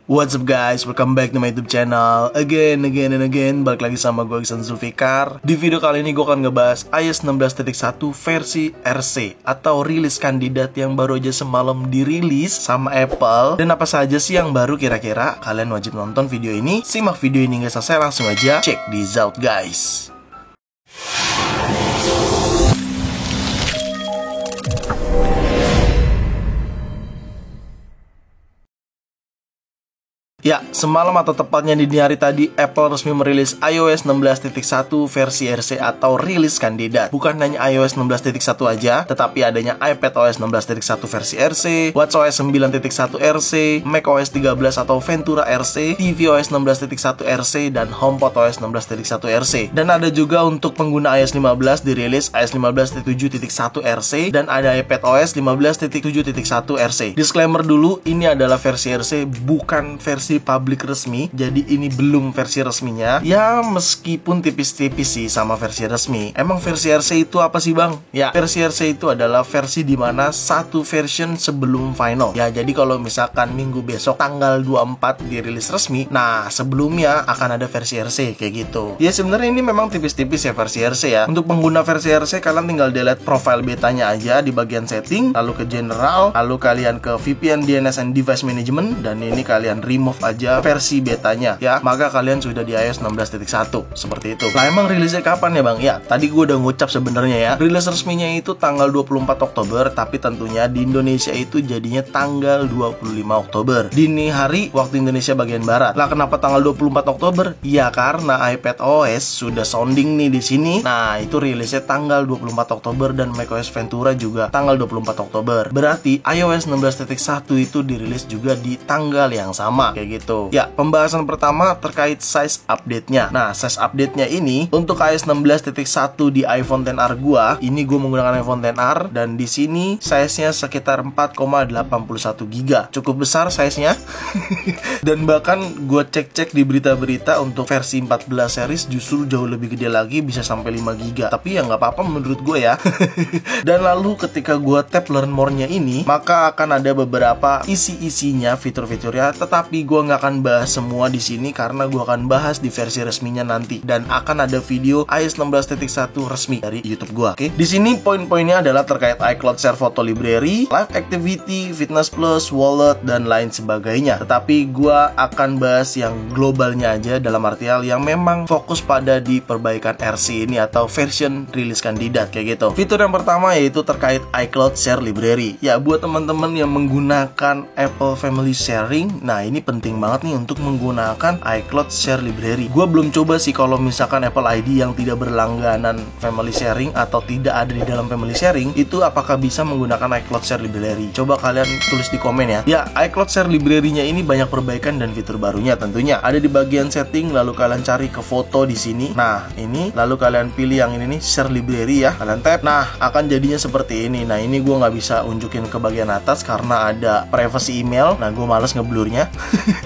What's up guys, welcome back to my YouTube channel Again, balik lagi sama gue Iksan Zulfikar. Di video kali ini gue akan ngebahas iOS 16.1 versi RC atau rilis kandidat yang baru aja semalam dirilis sama Apple. Dan apa saja sih yang baru kira-kira? Kalian wajib nonton video ini. Simak video ini gak selesai, langsung aja check this out guys. Ya, semalam atau tepatnya di dini hari tadi, Apple resmi merilis iOS 16.1 versi RC atau rilis kandidat. Bukan hanya iOS 16.1 aja, tetapi adanya iPadOS 16.1 versi RC, watchOS 9.1 RC, macOS 13 atau Ventura RC, tvOS 16.1 RC, dan HomePodOS 16.1 RC. Dan ada juga untuk pengguna iOS 15 dirilis iOS 15.7.1 RC, dan ada iPadOS 15.7.1 RC. Disclaimer dulu, ini adalah versi RC, bukan versi publik resmi, jadi ini belum versi resminya. Ya, meskipun tipis-tipis sih sama versi resmi. Emang versi RC itu apa sih bang? Ya, versi RC itu adalah versi dimana satu version sebelum final. Ya, jadi kalau misalkan minggu besok tanggal 24 dirilis resmi, nah sebelumnya akan ada versi RC kayak gitu. Ya sebenarnya ini memang tipis-tipis ya versi RC ya. Untuk pengguna versi RC, kalian tinggal delete profile betanya aja di bagian setting, lalu ke general, lalu kalian ke VPN, DNS, and device management, dan ini kalian remove aja versi betanya ya, maka kalian sudah di iOS 16.1 seperti itu. Lah emang rilisnya kapan ya bang? Ya tadi gue udah ngucap sebenarnya ya, rilis resminya itu tanggal 24 Oktober, tapi tentunya di Indonesia itu jadinya tanggal 25 Oktober dini hari waktu Indonesia bagian barat. Lah kenapa tanggal 24 Oktober? Ya karena iPadOS sudah sounding nih di sini. Nah itu rilisnya tanggal 24 Oktober dan macOS Ventura juga tanggal 24 Oktober. Berarti iOS 16.1 itu dirilis juga di tanggal yang sama kayak gitu. Ya, pembahasan pertama terkait size update-nya. Nah, size update-nya ini untuk iOS 16.1 di iPhone XR gua, ini gua menggunakan iPhone XR dan di sini size-nya sekitar 4,81 GB. Cukup besar size-nya. Dan bahkan gua cek-cek di berita-berita untuk versi 14 series justru jauh lebih gede lagi, bisa sampai 5 GB. Tapi ya nggak apa-apa menurut gue ya. Dan lalu ketika gua tap learn more-nya ini, maka akan ada beberapa isi-isinya, fitur-fiturnya, tetapi gue nggak akan bahas semua di sini karena gue akan bahas di versi resminya nanti, dan akan ada video iOS 16.1 resmi dari YouTube gue. Oke, di sini poin-poinnya adalah terkait iCloud Share Photo Library, Live Activity, Fitness Plus, Wallet, dan lain sebagainya. Tetapi gue akan bahas yang globalnya aja, dalam artian yang memang fokus pada di perbaikan RC ini atau version rilis kandidat kayak gitu. Fitur yang pertama yaitu terkait iCloud Share Library. Ya buat teman-teman yang menggunakan Apple Family Sharing, nah ini penting banget nih untuk menggunakan iCloud Share Library. Gue belum coba sih kalau misalkan Apple ID yang tidak berlangganan Family Sharing atau tidak ada di dalam Family Sharing, itu apakah bisa menggunakan iCloud Share Library? Coba kalian tulis di komen ya. Ya, iCloud Share Library-nya ini banyak perbaikan dan fitur barunya tentunya. Ada di bagian setting, lalu kalian cari ke foto di sini. Nah, ini, lalu kalian pilih yang ini nih, Share Library ya. Kalian tap. Nah, akan jadinya seperti ini. Nah, ini gue nggak bisa unjukin ke bagian atas karena ada privacy email. Nah, gue males ngeblurnya.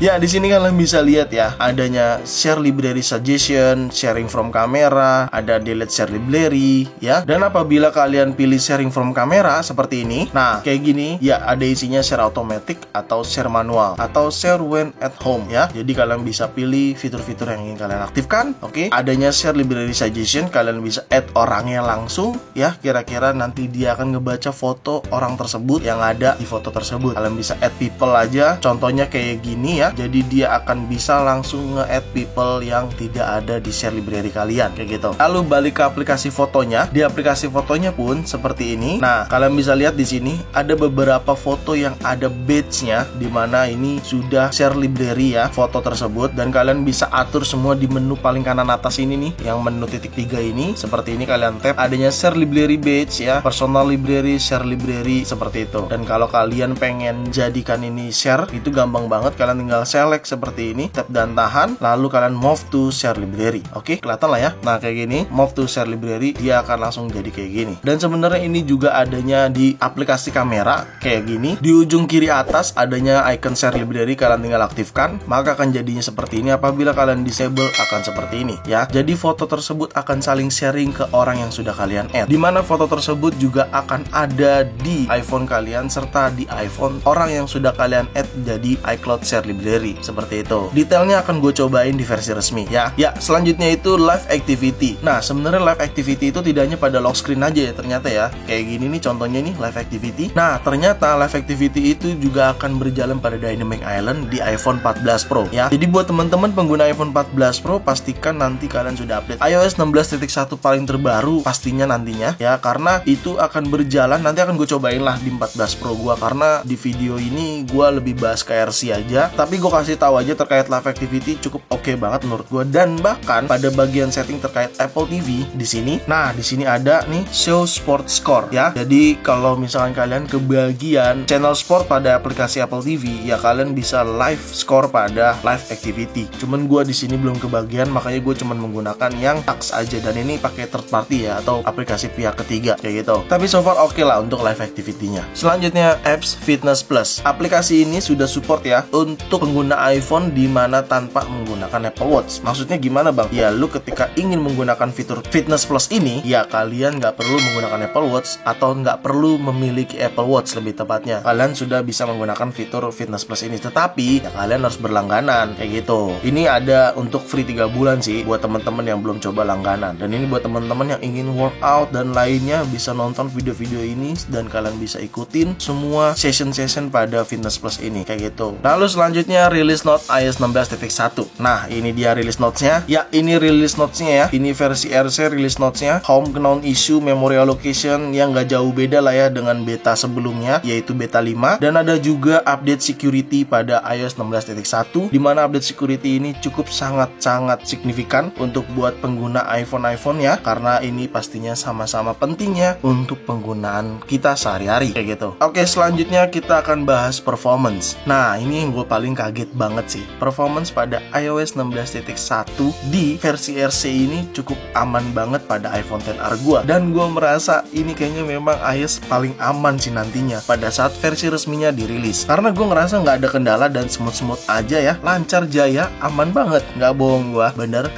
Ya, di sini kalian bisa lihat ya, adanya share library suggestion, sharing from camera, ada delete share library ya. Dan apabila kalian pilih sharing from camera seperti ini, nah kayak gini ya, ada isinya share automatic atau share manual atau share when at home ya. Jadi kalian bisa pilih fitur-fitur yang ingin kalian aktifkan. Oke, adanya share library suggestion, kalian bisa add orangnya langsung ya, kira-kira nanti dia akan ngebaca foto orang tersebut yang ada di foto tersebut. Kalian bisa add people aja, contohnya kayak gini ya. Jadi dia akan bisa langsung nge-add people yang tidak ada di share library kalian kayak gitu. Lalu balik ke aplikasi fotonya. Di aplikasi fotonya pun seperti ini. Nah, kalian bisa lihat di sini ada beberapa foto yang ada badge-nya, dimana ini sudah share library ya foto tersebut, dan kalian bisa atur semua di menu paling kanan atas ini nih, yang menu titik 3 ini. Seperti ini kalian tap, adanya share library badge ya, personal library, share library seperti itu. Dan kalau kalian pengen jadikan ini share, itu gampang banget, kalian tinggal select seperti ini, tap dan tahan, lalu kalian move to share library. Oke, kelihatan lah ya. Nah kayak gini, move to share library, dia akan langsung jadi kayak gini. Dan sebenarnya ini juga adanya di aplikasi kamera kayak gini. Di ujung kiri atas adanya icon share library, kalian tinggal aktifkan, maka akan jadinya seperti ini. Apabila kalian disable akan seperti ini ya. Jadi foto tersebut akan saling sharing ke orang yang sudah kalian add, dimana foto tersebut juga akan ada di iPhone kalian serta di iPhone orang yang sudah kalian add jadi iCloud Share Library library seperti itu. Detailnya akan gue cobain di versi resmi ya. Ya, selanjutnya itu live activity. Nah, sebenarnya live activity itu tidak hanya pada lock screen aja ya ternyata ya. Kayak gini nih contohnya nih live activity. Nah, ternyata live activity itu juga akan berjalan pada Dynamic Island di iPhone 14 Pro ya. Jadi buat teman-teman pengguna iPhone 14 Pro, pastikan nanti kalian sudah update iOS 16.1 paling terbaru pastinya nantinya ya, karena itu akan berjalan. Nanti akan gue cobain lah di 14 Pro gua, karena di video ini gue lebih bahas KRC aja, tapi gue kasih tahu aja terkait live activity cukup oke banget menurut gue. Dan bahkan pada bagian setting terkait Apple TV di sini, nah di sini ada nih show sport score ya. Jadi kalau misalkan kalian ke bagian channel sport pada aplikasi Apple TV ya, kalian bisa live score pada live activity. Cuman gue di sini belum kebagian, makanya gue cuman menggunakan yang tax aja, dan ini pakai third party ya, atau aplikasi pihak ketiga kayak gitu. Tapi so far oke lah untuk live activity-nya. Selanjutnya Apps Fitness Plus. Aplikasi ini sudah support ya untuk pengguna iPhone di mana tanpa menggunakan Apple Watch. Maksudnya gimana bang? Ya lu ketika ingin menggunakan fitur Fitness Plus ini, ya kalian nggak perlu menggunakan Apple Watch atau nggak perlu memiliki Apple Watch lebih tepatnya. Kalian sudah bisa menggunakan fitur Fitness Plus ini. Tetapi ya kalian harus berlangganan kayak gitu. Ini ada untuk free 3 bulan sih buat teman-teman yang belum coba langganan. Dan ini buat teman-teman yang ingin workout dan lainnya, bisa nonton video-video ini dan kalian bisa ikutin semua session-session pada Fitness Plus ini kayak gitu. Lalu selanjutnya release note iOS 16.1. Nah, ini dia release notes-nya. Ya, ini release notes-nya ya. Ini versi RC release notes-nya. Home known issue, memory allocation yang gak jauh beda lah ya dengan beta sebelumnya, yaitu beta 5. Dan ada juga update security pada iOS 16.1, di mana update security ini cukup sangat-sangat signifikan untuk buat pengguna iPhone ya, karena ini pastinya sama-sama pentingnya untuk penggunaan kita sehari-hari kayak gitu. Oke, selanjutnya kita akan bahas performance. Nah, ini yang gue paling kaget banget sih. Performance pada iOS 16.1 di versi RC ini cukup aman banget pada iPhone XR gue, dan gue merasa ini kayaknya memang iOS paling aman sih nantinya pada saat versi resminya dirilis, karena gue ngerasa nggak ada kendala dan smooth aja ya, lancar jaya, aman banget, nggak bohong gue, bener.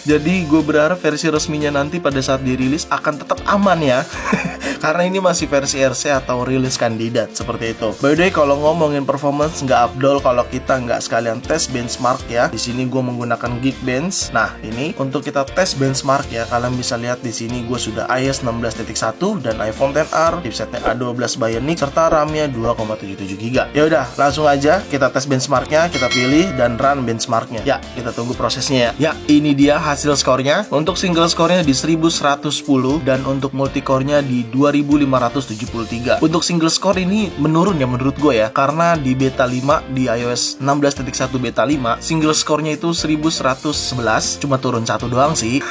Jadi gue berharap versi resminya nanti pada saat dirilis akan tetap aman ya. Karena ini masih versi RC atau rilis kandidat seperti itu. By the way, kalau ngomongin performance, nggak afdol kalau kita nggak sekalian tes benchmark ya. Di sini gue menggunakan Geekbench. Nah, ini untuk kita tes benchmark ya. Kalian bisa lihat di sini gue sudah iOS 16.1 dan iPhone XR, chipsetnya A12 Bionic serta RAM-nya 2,77 GB. Ya udah, langsung aja kita tes benchmarknya, kita pilih dan run benchmarknya. Ya, kita tunggu prosesnya ya. Ya, ini dia hasil skornya. Untuk single skornya di 1110 dan untuk multicore-nya di 2573. Untuk single score ini menurun ya menurut gue ya, karena di beta 5 di iOS 16.1 beta 5 single score-nya itu 1111, cuma turun 1 doang sih.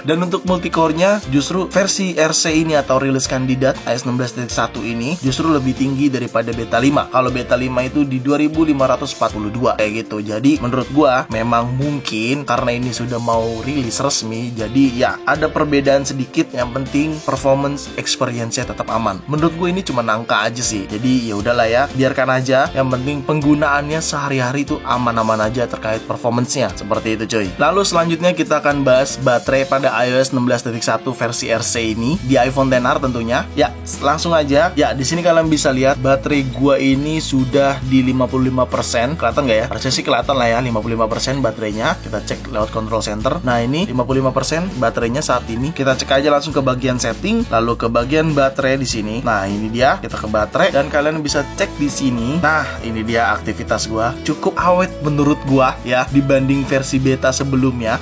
Dan untuk multicore-nya justru versi RC ini atau rilis kandidat iOS 16.1 ini justru lebih tinggi daripada beta 5. Kalau beta 5 itu di 2542 kayak gitu. Jadi menurut gue memang mungkin karena ini sudah mau rilis resmi, jadi ya ada perbedaan sedikit. Yang penting performance experience-nya tetap aman. Menurut gue ini cuma angka aja sih. Jadi ya udahlah ya, biarkan aja. Yang penting penggunaannya sehari-hari itu aman-aman aja terkait performance-nya. Seperti itu cuy. Lalu selanjutnya kita akan bahas baterai pada iOS 16.1 versi RC ini di iPhone XR tentunya. Ya, langsung aja. Ya, di sini kalian bisa lihat baterai gua ini sudah di 55%. Kelihatan nggak ya? Harusnya sih kelihatan lah ya, 55% baterainya. Kita cek lewat control center. Nah, ini 55% baterainya saat ini. Kita cek aja langsung ke bagian setting, lalu ke bagian baterai di sini. Nah, ini dia, kita ke baterai dan kalian bisa cek di sini. Nah, ini dia aktivitas gua. Cukup awet menurut gua ya dibanding versi beta sebelumnya.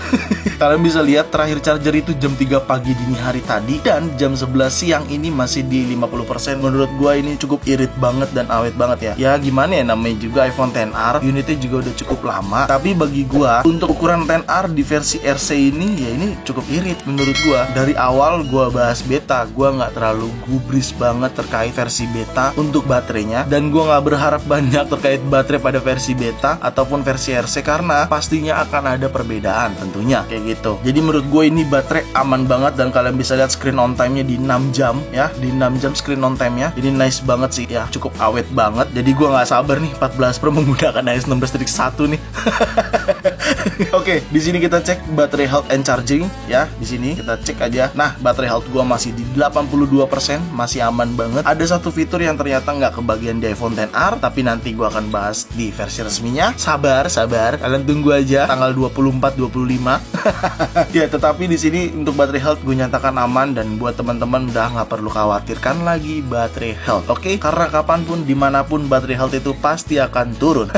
Kalian bisa lihat terakhir charger itu jam 3 pagi dini hari tadi, dan jam 11 siang ini masih di 50%. Menurut gua ini cukup irit banget dan awet banget ya. Ya gimana ya, namanya juga iPhone XR, unitnya juga udah cukup lama. Tapi bagi gua untuk ukuran XR di versi RC ini ya ini cukup irit menurut gua. Dari awal gua bahas beta, gua nggak terlalu gubris banget terkait versi beta untuk baterainya, dan gua nggak berharap banyak terkait baterai pada versi beta ataupun versi RC karena pastinya akan ada perbedaan tentunya kayak gitu. Jadi menurut gue ini baterai aman banget, dan kalian bisa lihat screen on time-nya di 6 jam ya, di 6 jam screen on time-nya. Ini nice banget sih ya, cukup awet banget. Jadi gue nggak sabar nih 14 Pro menggunakan iOS 16.1 nih. Oke, di sini kita cek baterai health and charging ya. Di sini kita cek aja. Nah, baterai health gua masih di 80% 62%, masih aman banget. Ada satu fitur yang ternyata nggak kebagian di iPhone XR, tapi nanti gue akan bahas di versi resminya. Sabar, kalian tunggu aja tanggal 24-25. Ya, tetapi di sini untuk baterai health gue nyatakan aman, dan buat teman-teman udah nggak perlu khawatirkan lagi baterai health, oke? Karena kapanpun, dimanapun baterai health itu pasti akan turun.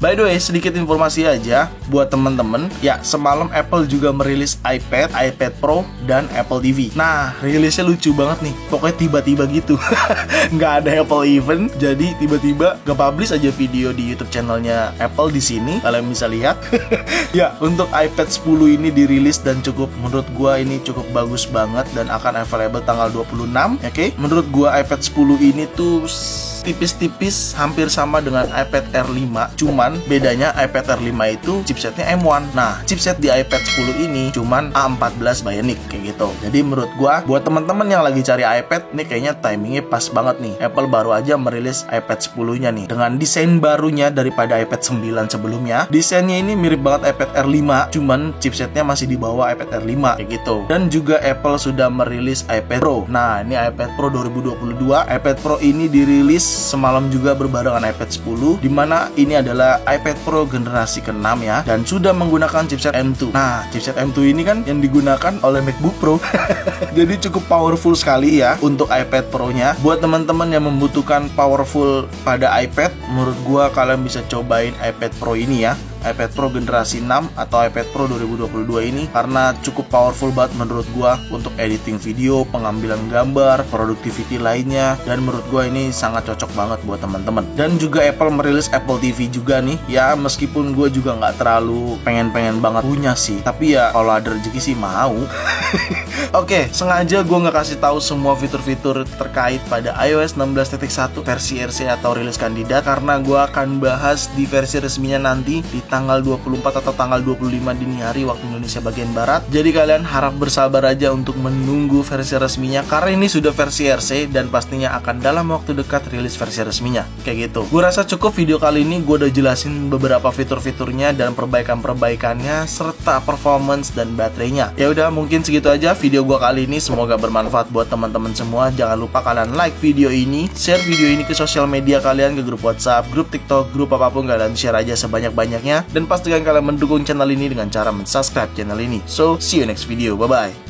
By the way, sedikit informasi aja buat teman-teman. Ya, semalam Apple juga merilis iPad Pro, dan Apple TV. Nah, rilisnya lucu banget nih. Pokoknya tiba-tiba gitu. Nggak ada Apple event, jadi tiba-tiba nge-publish aja video di YouTube channelnya Apple di sini. Kalian bisa lihat. Ya, untuk iPad 10 ini dirilis dan menurut gua ini cukup bagus banget dan akan available tanggal 26. Oke? Menurut gua iPad 10 ini tuh tipis-tipis hampir sama dengan iPad R5, cuman bedanya iPad R5 itu chipsetnya M1. Nah, chipset di iPad 10 ini cuman A14 Bionic kayak gitu. Jadi menurut gua, buat teman-teman yang lagi cari iPad, nih kayaknya timingnya pas banget nih. Apple baru aja merilis iPad 10-nya nih dengan desain barunya daripada iPad 9 sebelumnya. Desainnya ini mirip banget iPad R5, cuman chipsetnya masih di bawah iPad R5 kayak gitu. Dan juga Apple sudah merilis iPad Pro. Nah, ini iPad Pro 2022. iPad Pro ini dirilis semalam juga berbarengan iPad 10, dimana ini adalah iPad Pro generasi ke-6 ya, dan sudah menggunakan chipset M2. Nah, chipset M2 ini kan yang digunakan oleh MacBook Pro. Jadi cukup powerful sekali ya untuk iPad Pro-nya. Buat teman-teman yang membutuhkan powerful pada iPad, menurut gua kalian bisa cobain iPad Pro ini ya. iPad Pro generasi 6 atau iPad Pro 2022 ini, karena cukup powerful banget menurut gua untuk editing video, pengambilan gambar, productivity lainnya, dan menurut gua ini sangat cocok banget buat teman-teman. Dan juga Apple merilis Apple TV juga nih ya, meskipun gua juga nggak terlalu pengen banget punya sih, tapi ya kalau ada rezeki sih mau. Oke, sengaja gua nggak kasih tahu semua fitur-fitur terkait pada iOS 16.1 versi RC atau rilis kandidat, karena gua akan bahas di versi resminya nanti di tanggal 24 atau tanggal 25 dini hari waktu Indonesia bagian barat. Jadi kalian harap bersabar aja untuk menunggu versi resminya, karena ini sudah versi RC dan pastinya akan dalam waktu dekat rilis versi resminya. Kayak gitu. Gue rasa cukup video kali ini, gue udah jelasin beberapa fitur-fiturnya dan perbaikan-perbaikannya serta performance dan baterainya. Ya udah, mungkin segitu aja video gue kali ini. Semoga bermanfaat buat teman-teman semua. Jangan lupa kalian like video ini, share video ini ke sosial media kalian, ke grup WhatsApp, grup TikTok, grup apapun, kalian share aja sebanyak-banyaknya. Dan pastikan kalian mendukung channel ini dengan cara mensubscribe channel ini. So, see you next video. Bye-bye.